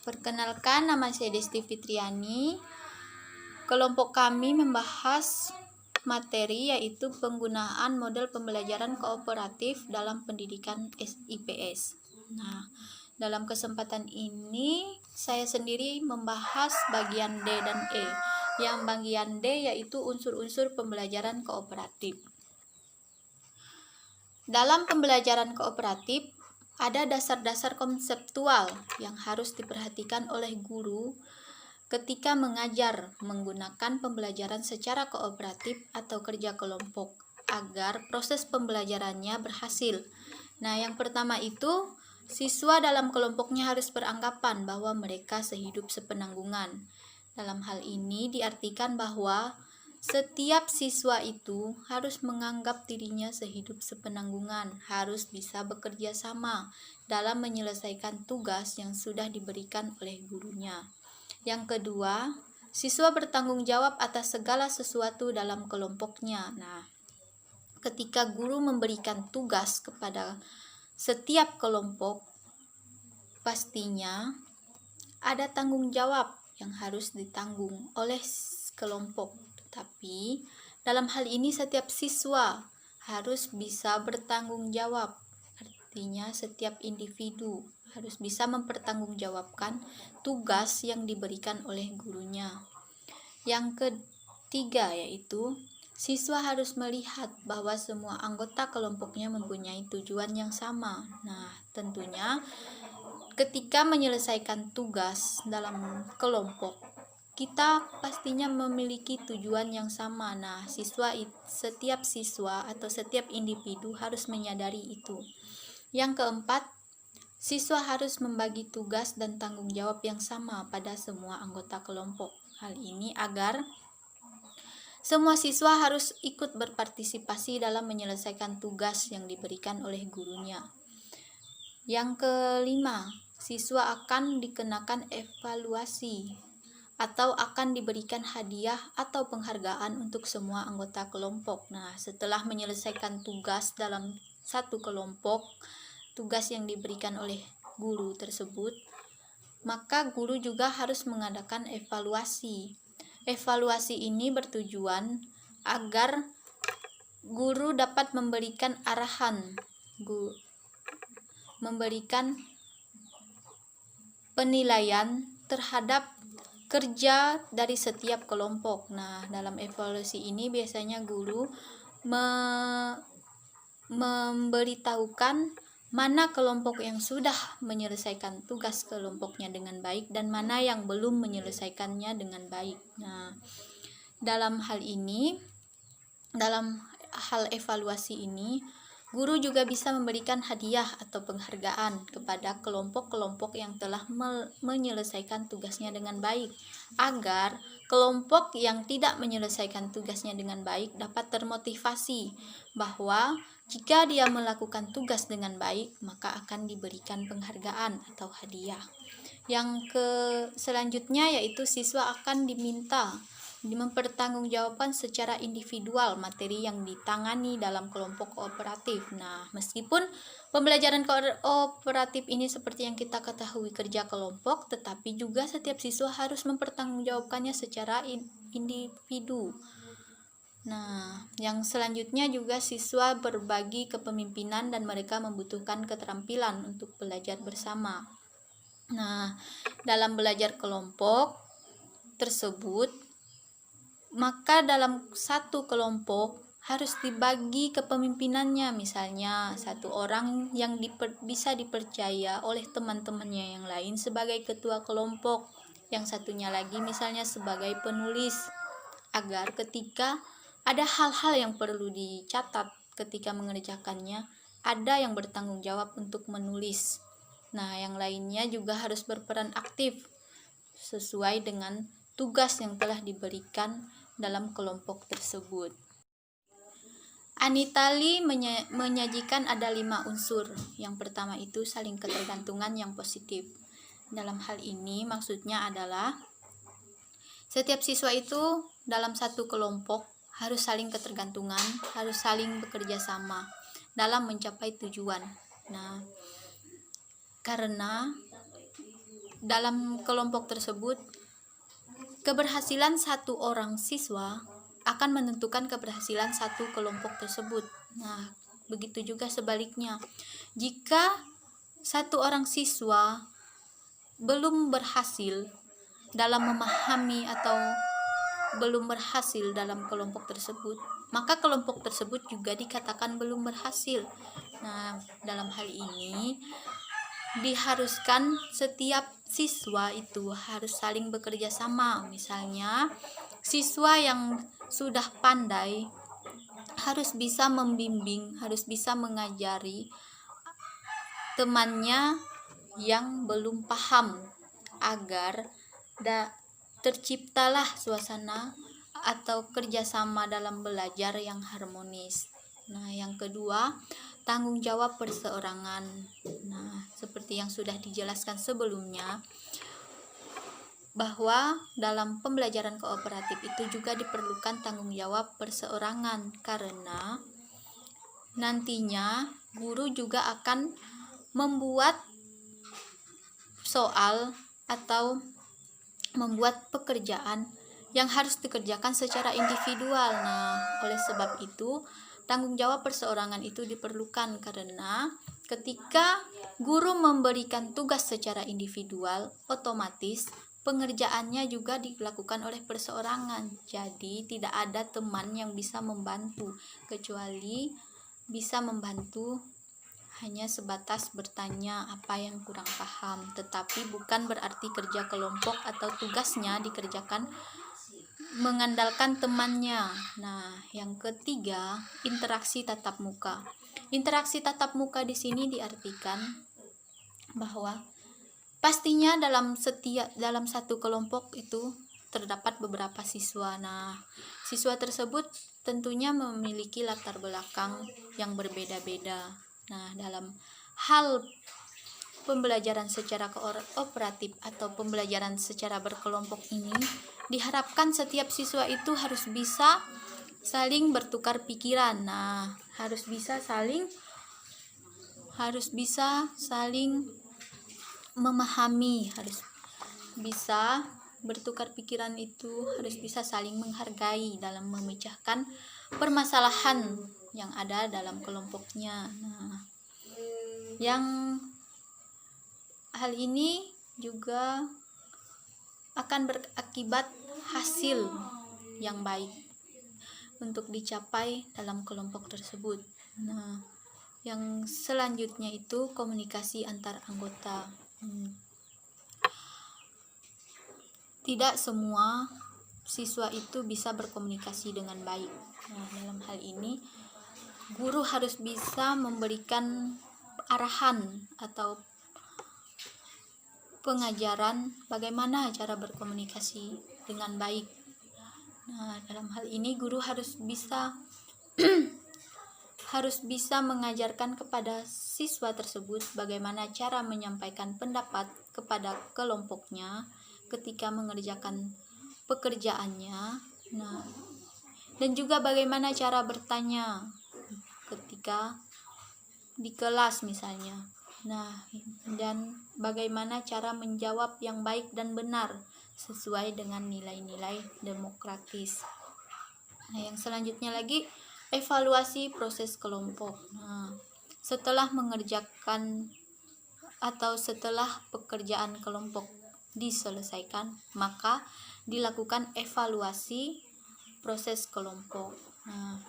Perkenalkan, nama saya Desti Fitriani. Kelompok kami membahas materi yaitu penggunaan model pembelajaran kooperatif dalam pendidikan IPS. Nah, dalam kesempatan ini saya sendiri membahas bagian D dan E. Yang bagian D yaitu unsur-unsur pembelajaran kooperatif. Dalam pembelajaran kooperatif ada dasar-dasar konseptual yang harus diperhatikan oleh guru ketika mengajar menggunakan pembelajaran secara kooperatif atau kerja kelompok agar proses pembelajarannya berhasil. Nah, yang pertama itu siswa dalam kelompoknya harus beranggapan bahwa mereka sehidup sepenanggungan. Dalam hal ini diartikan bahwa setiap siswa itu harus menganggap dirinya sehidup sepenanggungan, harus bisa bekerja sama dalam menyelesaikan tugas yang sudah diberikan oleh gurunya. Yang kedua, siswa bertanggung jawab atas segala sesuatu dalam kelompoknya. Nah, ketika guru memberikan tugas kepada setiap kelompok, pastinya ada tanggung jawab yang harus ditanggung oleh kelompok. Tapi dalam hal ini setiap siswa harus bisa bertanggung jawab. Artinya setiap individu harus bisa mempertanggungjawabkan tugas yang diberikan oleh gurunya. Yang ketiga yaitu siswa harus melihat bahwa semua anggota kelompoknya mempunyai tujuan yang sama. Nah, tentunya ketika menyelesaikan tugas dalam kelompok, kita pastinya memiliki tujuan yang sama. Nah, setiap siswa atau setiap individu harus menyadari itu. Yang keempat, siswa harus membagi tugas dan tanggung jawab yang sama pada semua anggota kelompok. Hal ini agar semua siswa harus ikut berpartisipasi dalam menyelesaikan tugas yang diberikan oleh gurunya. Yang kelima, siswa akan dikenakan evaluasi atau akan diberikan hadiah atau penghargaan untuk semua anggota kelompok. Nah, setelah menyelesaikan tugas dalam satu kelompok, tugas yang diberikan oleh guru tersebut, maka guru juga harus mengadakan evaluasi. Evaluasi ini bertujuan agar guru dapat memberikan arahan, memberikan penilaian terhadap kerja dari setiap kelompok. Nah, dalam evaluasi ini biasanya guru memberitahukan mana kelompok yang sudah menyelesaikan tugas kelompoknya dengan baik dan mana yang belum menyelesaikannya dengan baik. Nah, dalam hal evaluasi ini, guru juga bisa memberikan hadiah atau penghargaan kepada kelompok-kelompok yang telah menyelesaikan tugasnya dengan baik, agar kelompok yang tidak menyelesaikan tugasnya dengan baik dapat termotivasi bahwa jika dia melakukan tugas dengan baik, maka akan diberikan penghargaan atau hadiah. Yang selanjutnya yaitu siswa akan diminta mempertanggungjawabkan secara individual materi yang ditangani dalam kelompok kooperatif. Nah, meskipun pembelajaran kooperatif ini seperti yang kita ketahui kerja kelompok, tetapi juga setiap siswa harus mempertanggungjawabkannya secara individu. Nah, yang selanjutnya juga siswa berbagi kepemimpinan dan mereka membutuhkan keterampilan untuk belajar bersama. Nah, dalam belajar kelompok tersebut, maka dalam satu kelompok harus dibagi kepemimpinannya. Misalnya satu orang yang bisa dipercaya oleh teman-temannya yang lain sebagai ketua kelompok, yang satunya lagi misalnya sebagai penulis, agar ketika ada hal-hal yang perlu dicatat ketika mengerjakannya, ada yang bertanggung jawab untuk menulis. Nah, yang lainnya juga harus berperan aktif sesuai dengan tugas yang telah diberikan dalam kelompok tersebut. Anitali menyajikan ada 5 unsur. Yang pertama itu saling ketergantungan yang positif. Dalam hal ini maksudnya adalah setiap siswa itu dalam satu kelompok harus saling ketergantungan, harus saling bekerja sama dalam mencapai tujuan. Nah, karena dalam kelompok tersebut, keberhasilan satu orang siswa akan menentukan keberhasilan satu kelompok tersebut. Nah, begitu juga sebaliknya. Jika satu orang siswa belum berhasil dalam memahami atau belum berhasil dalam kelompok tersebut, maka kelompok tersebut juga dikatakan belum berhasil. Nah, dalam hal ini diharuskan setiap siswa itu harus saling bekerja sama. Misalnya, siswa yang sudah pandai harus bisa membimbing, harus bisa mengajari temannya yang belum paham agar terciptalah suasana atau kerjasama dalam belajar yang harmonis. Nah, yang kedua, tanggung jawab perseorangan. Nah, seperti yang sudah dijelaskan sebelumnya, bahwa dalam pembelajaran kooperatif itu juga diperlukan tanggung jawab perseorangan, karena nantinya guru juga akan membuat soal atau membuat pekerjaan yang harus dikerjakan secara individual. Nah, oleh sebab itu tanggung jawab perseorangan itu diperlukan, karena ketika guru memberikan tugas secara individual, otomatis pengerjaannya juga dilakukan oleh perseorangan. Jadi tidak ada teman yang bisa membantu, kecuali bisa membantu hanya sebatas bertanya apa yang kurang paham, tetapi bukan berarti kerja kelompok atau tugasnya dikerjakan mengandalkan temannya. Nah, yang ketiga, interaksi tatap muka. Interaksi tatap muka di sini diartikan bahwa pastinya dalam satu kelompok itu terdapat beberapa siswa. Nah, siswa tersebut tentunya memiliki latar belakang yang berbeda-beda. Nah, dalam hal pembelajaran secara kooperatif atau pembelajaran secara berkelompok ini, diharapkan setiap siswa itu harus bisa saling bertukar pikiran. Nah, harus bisa saling memahami, harus bisa bertukar pikiran, itu harus bisa saling menghargai dalam memecahkan permasalahan yang ada dalam kelompoknya. Nah, yang hal ini juga akan berakibat hasil yang baik untuk dicapai dalam kelompok tersebut. Nah, yang selanjutnya itu komunikasi antar anggota. Tidak semua siswa itu bisa berkomunikasi dengan baik. Nah, dalam hal ini guru harus bisa memberikan arahan atau pengajaran bagaimana cara berkomunikasi dengan baik. Nah, dalam hal ini guru harus bisa mengajarkan kepada siswa tersebut bagaimana cara menyampaikan pendapat kepada kelompoknya ketika mengerjakan pekerjaannya. Nah, dan juga bagaimana cara bertanya ketika di kelas misalnya. Nah, dan bagaimana cara menjawab yang baik dan benar sesuai dengan nilai-nilai demokratis. Nah, yang selanjutnya lagi, evaluasi proses kelompok. Nah, setelah mengerjakan atau setelah pekerjaan kelompok diselesaikan, maka dilakukan evaluasi proses kelompok. Nah,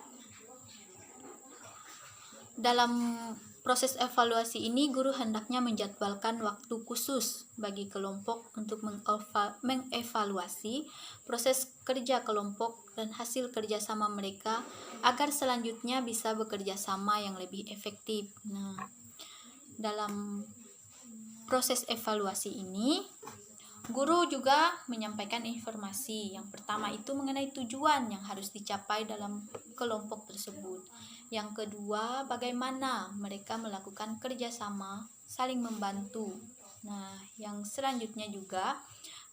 dalam proses evaluasi ini, guru hendaknya menjadwalkan waktu khusus bagi kelompok untuk mengevaluasi proses kerja kelompok dan hasil kerjasama mereka agar selanjutnya bisa bekerja sama yang lebih efektif. Nah, dalam proses evaluasi ini, guru juga menyampaikan informasi. Yang pertama itu mengenai tujuan yang harus dicapai dalam kelompok tersebut. Yang kedua, bagaimana mereka melakukan kerjasama, saling membantu. Nah, yang selanjutnya juga,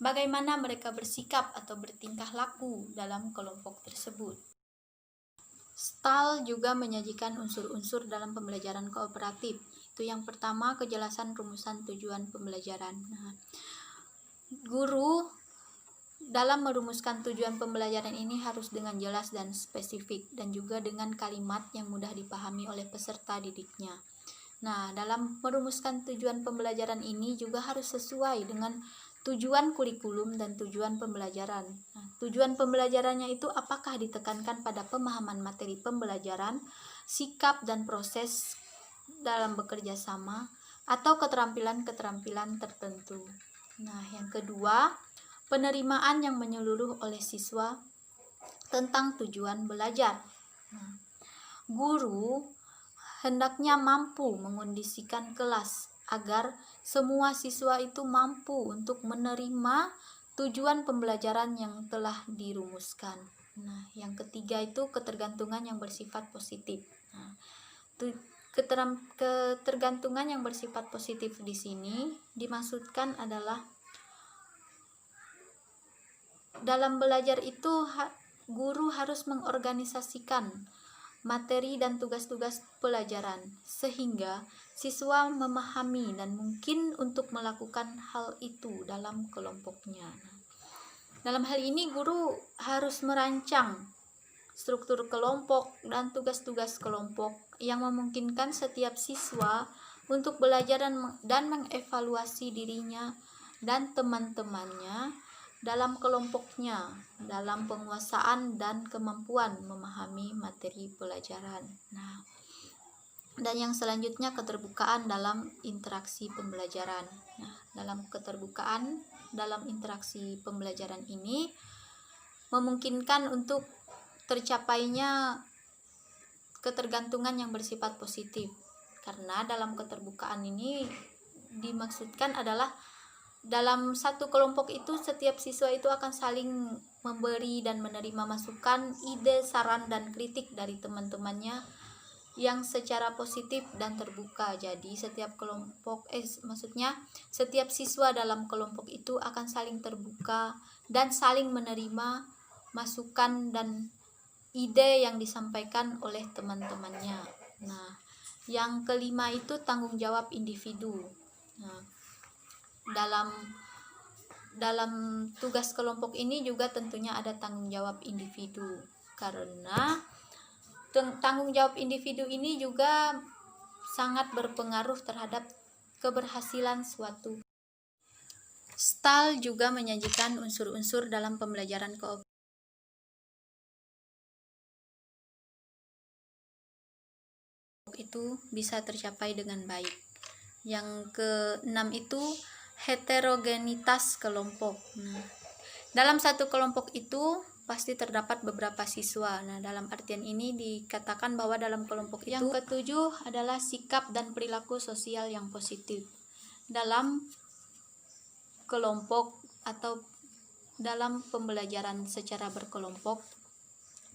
bagaimana mereka bersikap atau bertingkah laku dalam kelompok tersebut. STAL juga menyajikan unsur-unsur dalam pembelajaran kooperatif. Itu yang pertama, kejelasan rumusan tujuan pembelajaran. Nah, guru dalam merumuskan tujuan pembelajaran ini harus dengan jelas dan spesifik, dan juga dengan kalimat yang mudah dipahami oleh peserta didiknya. Nah, dalam merumuskan tujuan pembelajaran ini juga harus sesuai dengan tujuan kurikulum dan tujuan pembelajaran. Nah, tujuan pembelajarannya itu apakah ditekankan pada pemahaman materi pembelajaran, sikap dan proses dalam bekerja sama, atau keterampilan-keterampilan tertentu. Nah, yang kedua, penerimaan yang menyeluruh oleh siswa tentang tujuan belajar. Nah, guru hendaknya mampu mengondisikan kelas agar semua siswa itu mampu untuk menerima tujuan pembelajaran yang telah dirumuskan. Nah, yang ketiga itu ketergantungan yang bersifat positif. Nah, ketergantungan yang bersifat positif di sini dimaksudkan adalah dalam belajar itu guru harus mengorganisasikan materi dan tugas-tugas pelajaran sehingga siswa memahami dan mungkin untuk melakukan hal itu dalam kelompoknya. Dalam hal ini guru harus merancang struktur kelompok dan tugas-tugas kelompok yang memungkinkan setiap siswa untuk belajar dan mengevaluasi dirinya dan teman-temannya dalam kelompoknya, dalam penguasaan dan kemampuan memahami materi pelajaran. Nah, dan yang selanjutnya keterbukaan dalam interaksi pembelajaran. Nah, dalam keterbukaan dalam interaksi pembelajaran ini memungkinkan untuk tercapainya ketergantungan yang bersifat positif. Karena dalam keterbukaan ini dimaksudkan adalah dalam satu kelompok itu setiap siswa itu akan saling memberi dan menerima masukan, ide, saran, dan kritik dari teman-temannya yang secara positif dan terbuka. Jadi setiap setiap siswa dalam kelompok itu akan saling terbuka dan saling menerima masukan dan ide yang disampaikan oleh teman-temannya. Nah, yang kelima itu tanggung jawab individu. Nah, dalam tugas kelompok ini juga tentunya ada tanggung jawab individu, karena tanggung jawab individu ini juga sangat berpengaruh terhadap keberhasilan suatu. STAL juga menyajikan unsur-unsur dalam pembelajaran kooperatif itu bisa tercapai dengan baik. Yang keenam itu heterogenitas kelompok. Nah, dalam satu kelompok itu pasti terdapat beberapa siswa. Nah, dalam artian ini dikatakan bahwa dalam kelompok itu. Yang ketujuh adalah sikap dan perilaku sosial yang positif. Dalam kelompok atau dalam pembelajaran secara berkelompok,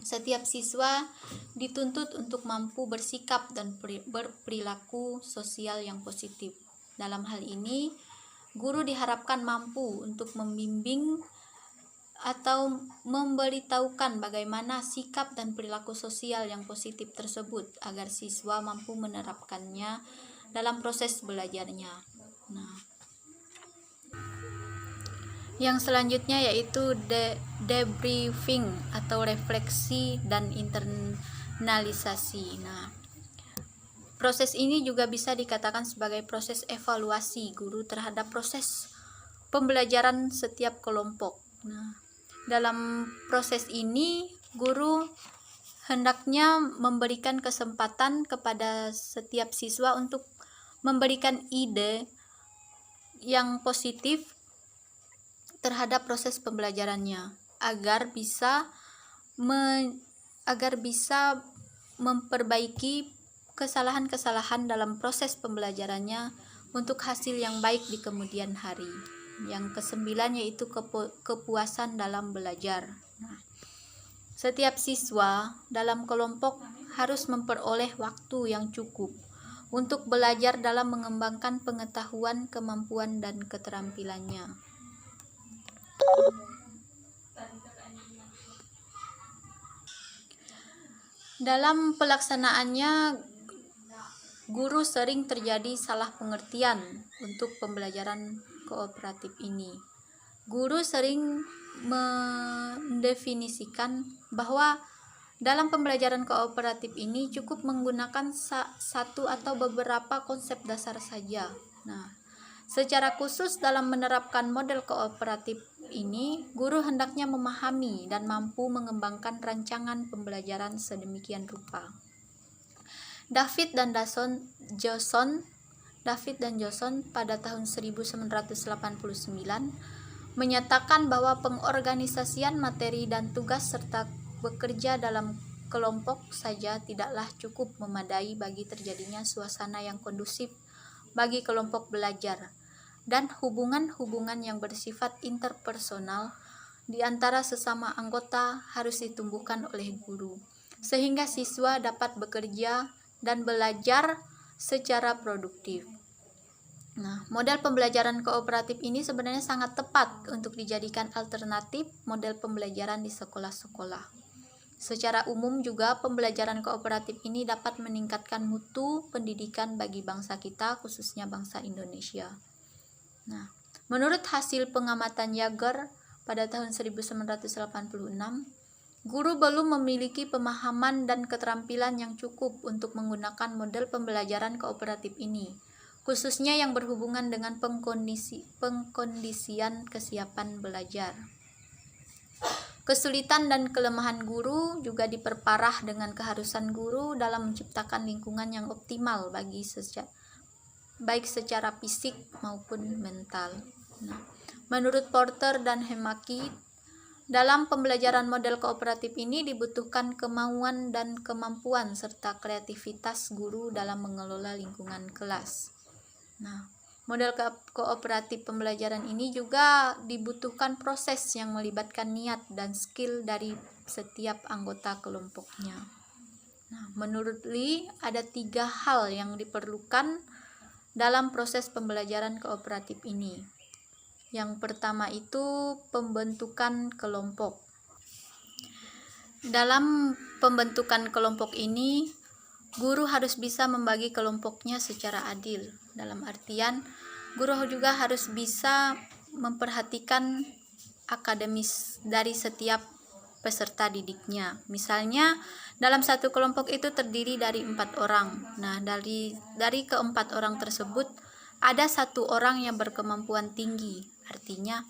setiap siswa dituntut untuk mampu bersikap dan berperilaku sosial yang positif. Dalam hal ini, guru diharapkan mampu untuk membimbing atau memberitahukan bagaimana sikap dan perilaku sosial yang positif tersebut agar siswa mampu menerapkannya dalam proses belajarnya. Nah, yang selanjutnya yaitu debriefing atau refleksi dan internalisasi. Nah, proses ini juga bisa dikatakan sebagai proses evaluasi guru terhadap proses pembelajaran setiap kelompok. Nah, dalam proses ini guru hendaknya memberikan kesempatan kepada setiap siswa untuk memberikan ide yang positif terhadap proses pembelajarannya agar bisa memperbaiki kesalahan-kesalahan dalam proses pembelajarannya untuk hasil yang baik di kemudian hari. Yang kesembilan yaitu kepuasan dalam belajar. Nah, setiap siswa dalam kelompok harus memperoleh waktu yang cukup untuk belajar dalam mengembangkan pengetahuan, kemampuan, dan keterampilannya. Dalam pelaksanaannya, guru sering terjadi salah pengertian untuk pembelajaran kooperatif ini. Guru sering mendefinisikan bahwa dalam pembelajaran kooperatif ini cukup menggunakan satu atau beberapa konsep dasar saja. Nah, secara khusus dalam menerapkan model kooperatif ini, guru hendaknya memahami dan mampu mengembangkan rancangan pembelajaran sedemikian rupa. David dan Johnson pada tahun 1989 menyatakan bahwa pengorganisasian materi dan tugas serta bekerja dalam kelompok saja tidaklah cukup memadai bagi terjadinya suasana yang kondusif bagi kelompok belajar, dan hubungan-hubungan yang bersifat interpersonal di antara sesama anggota harus ditumbuhkan oleh guru, sehingga siswa dapat bekerja dan belajar secara produktif. Nah, model pembelajaran kooperatif ini sebenarnya sangat tepat untuk dijadikan alternatif model pembelajaran di sekolah-sekolah. Secara umum juga pembelajaran kooperatif ini dapat meningkatkan mutu pendidikan bagi bangsa kita, khususnya bangsa Indonesia. Nah, menurut hasil pengamatan Yager pada tahun 1986, guru belum memiliki pemahaman dan keterampilan yang cukup untuk menggunakan model pembelajaran kooperatif ini, khususnya yang berhubungan dengan pengkondisian kesiapan belajar. Kesulitan dan kelemahan guru juga diperparah dengan keharusan guru dalam menciptakan lingkungan yang optimal baik secara fisik maupun mental. Nah, menurut Porter dan Hemaki, dalam pembelajaran model kooperatif ini dibutuhkan kemauan dan kemampuan serta kreativitas guru dalam mengelola lingkungan kelas. Nah, model kooperatif pembelajaran ini juga dibutuhkan proses yang melibatkan niat dan skill dari setiap anggota kelompoknya. Nah, menurut Lee, ada 3 hal yang diperlukan dalam proses pembelajaran kooperatif ini. Yang pertama itu pembentukan kelompok. Dalam pembentukan kelompok ini, guru harus bisa membagi kelompoknya secara adil. Dalam artian, guru juga harus bisa memperhatikan akademis dari setiap peserta didiknya. Misalnya, dalam satu kelompok itu terdiri dari 4 orang. Nah, dari ke-4 orang tersebut, ada 1 orang yang berkemampuan tinggi. Artinya,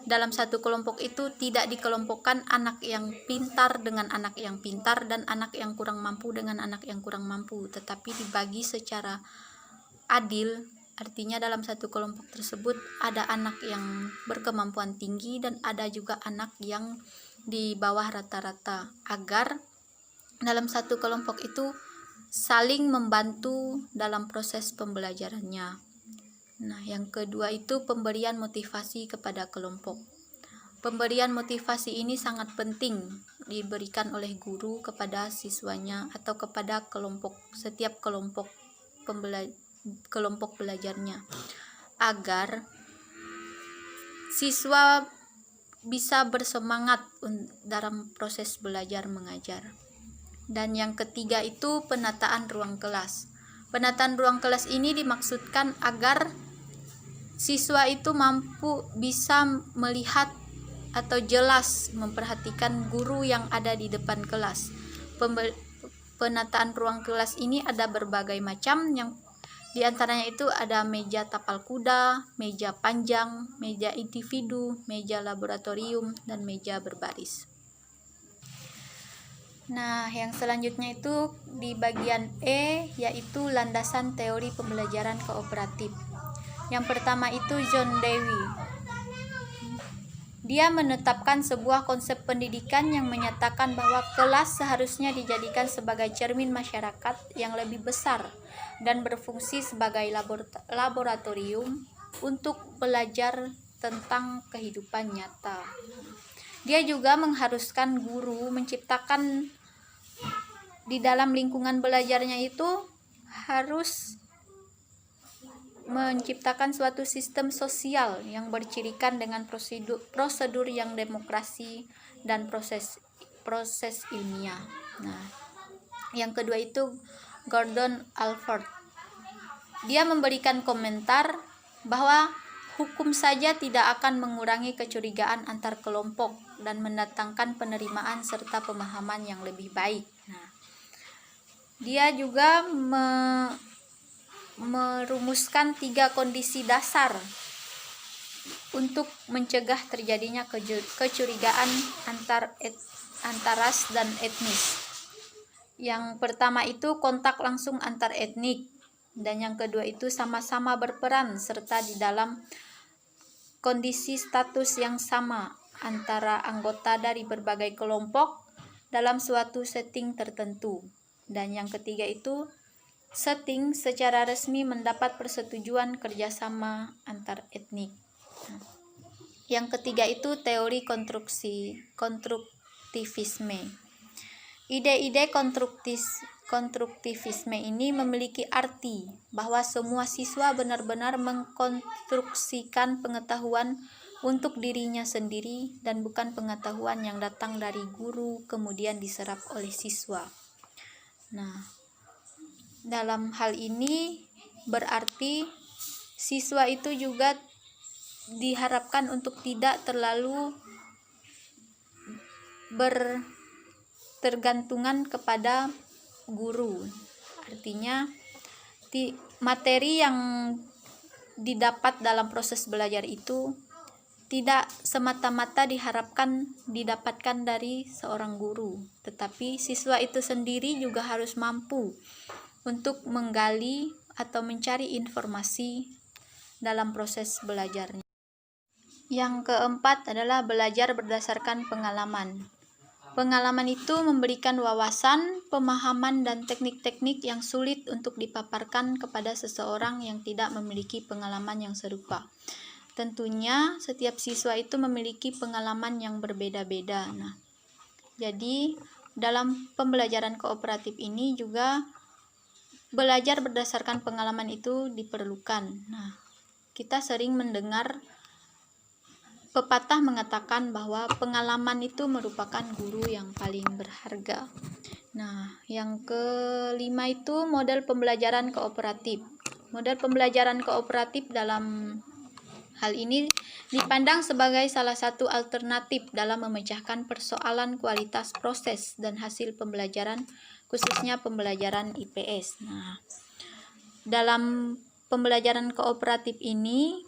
dalam satu kelompok itu tidak dikelompokkan anak yang pintar dengan anak yang pintar dan anak yang kurang mampu dengan anak yang kurang mampu, tetapi dibagi secara adil. Artinya dalam satu kelompok tersebut ada anak yang berkemampuan tinggi dan ada juga anak yang di bawah rata-rata, agar dalam satu kelompok itu saling membantu dalam proses pembelajarannya. Nah, yang kedua itu pemberian motivasi kepada kelompok. Pemberian motivasi ini sangat penting diberikan oleh guru kepada siswanya atau kepada setiap kelompok belajarnya, agar siswa bisa bersemangat dalam proses belajar mengajar. Dan yang ketiga itu penataan ruang kelas. Penataan ruang kelas ini dimaksudkan agar siswa itu bisa melihat atau jelas memperhatikan guru yang ada di depan kelas. Penataan ruang kelas ini ada berbagai macam, yang diantaranya itu ada meja tapal kuda, meja panjang, meja individu, meja laboratorium, dan meja berbaris. Nah, yang selanjutnya itu di bagian E, yaitu landasan teori pembelajaran kooperatif. Yang pertama itu John Dewey. Dia menetapkan sebuah konsep pendidikan yang menyatakan bahwa kelas seharusnya dijadikan sebagai cermin masyarakat yang lebih besar dan berfungsi sebagai laboratorium untuk belajar tentang kehidupan nyata. Dia juga mengharuskan guru menciptakan di dalam lingkungan belajarnya itu harus menciptakan suatu sistem sosial yang bercirikan dengan prosedur yang demokrasi dan proses ilmiah. Nah, yang kedua itu Gordon Alford. Dia memberikan komentar bahwa Hukum saja tidak akan mengurangi kecurigaan antar kelompok dan mendatangkan penerimaan serta pemahaman yang lebih baik. Nah, dia juga merumuskan 3 kondisi dasar untuk mencegah terjadinya kecurigaan antar ras dan etnis. Yang pertama itu kontak langsung antar etnik, dan yang kedua itu sama-sama berperan serta di dalam kondisi status yang sama antara anggota dari berbagai kelompok dalam suatu setting tertentu. Dan yang ketiga itu setting secara resmi mendapat persetujuan kerjasama antar etnik. Yang ketiga itu teori konstruktivisme. Ide-ide konstruktivisme ini memiliki arti bahwa semua siswa benar-benar mengkonstruksikan pengetahuan untuk dirinya sendiri dan bukan pengetahuan yang datang dari guru kemudian diserap oleh siswa. Nah, dalam hal ini berarti siswa itu juga diharapkan untuk tidak terlalu bertergantungan kepada guru. Artinya materi yang didapat dalam proses belajar itu tidak semata-mata diharapkan didapatkan dari seorang guru, tetapi siswa itu sendiri juga harus mampu untuk menggali atau mencari informasi dalam proses belajarnya. Yang keempat adalah belajar berdasarkan pengalaman. Pengalaman itu memberikan wawasan, pemahaman, dan teknik-teknik yang sulit untuk dipaparkan kepada seseorang yang tidak memiliki pengalaman yang serupa. Tentunya setiap siswa itu memiliki pengalaman yang berbeda-beda. Nah, jadi dalam pembelajaran kooperatif ini juga belajar berdasarkan pengalaman itu diperlukan. Nah, kita sering mendengar pepatah mengatakan bahwa pengalaman itu merupakan guru yang paling berharga. Nah, yang kelima itu model pembelajaran kooperatif. Model pembelajaran kooperatif dalam hal ini dipandang sebagai salah satu alternatif dalam memecahkan persoalan kualitas proses dan hasil pembelajaran, khususnya pembelajaran IPS. Nah, dalam pembelajaran kooperatif ini,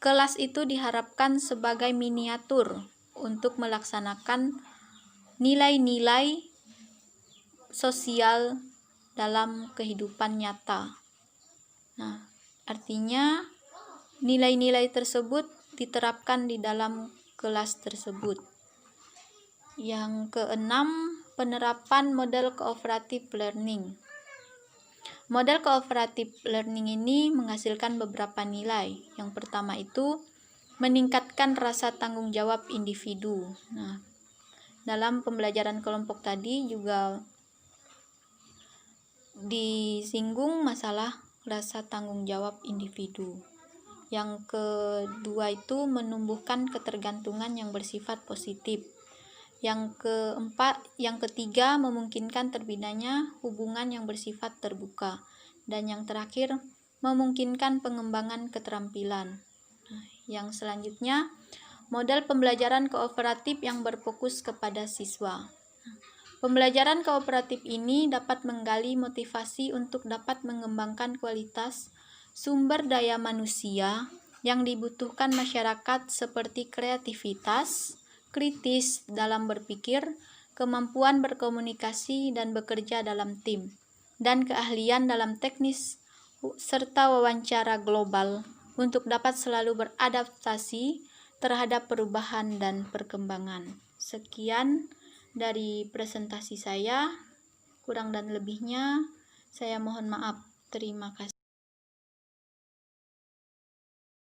kelas itu diharapkan sebagai miniatur untuk melaksanakan nilai-nilai sosial dalam kehidupan nyata. Nah, artinya nilai-nilai tersebut diterapkan di dalam kelas tersebut. Yang keenam, penerapan model cooperative learning. Model cooperative learning ini menghasilkan beberapa nilai. Yang pertama itu meningkatkan rasa tanggung jawab individu. Nah, dalam pembelajaran kelompok tadi juga disinggung masalah rasa tanggung jawab individu. Yang kedua itu menumbuhkan ketergantungan yang bersifat positif. Yang ketiga memungkinkan terbinanya hubungan yang bersifat terbuka. Dan yang terakhir memungkinkan pengembangan keterampilan. Nah, yang selanjutnya model pembelajaran kooperatif yang berfokus kepada siswa. Pembelajaran kooperatif ini dapat menggali motivasi untuk dapat mengembangkan kualitas sumber daya manusia yang dibutuhkan masyarakat seperti kreativitas, kritis dalam berpikir, kemampuan berkomunikasi dan bekerja dalam tim, dan keahlian dalam teknis serta wawancara global untuk dapat selalu beradaptasi terhadap perubahan dan perkembangan. Sekian dari presentasi saya, kurang dan lebihnya saya mohon maaf. Terima kasih.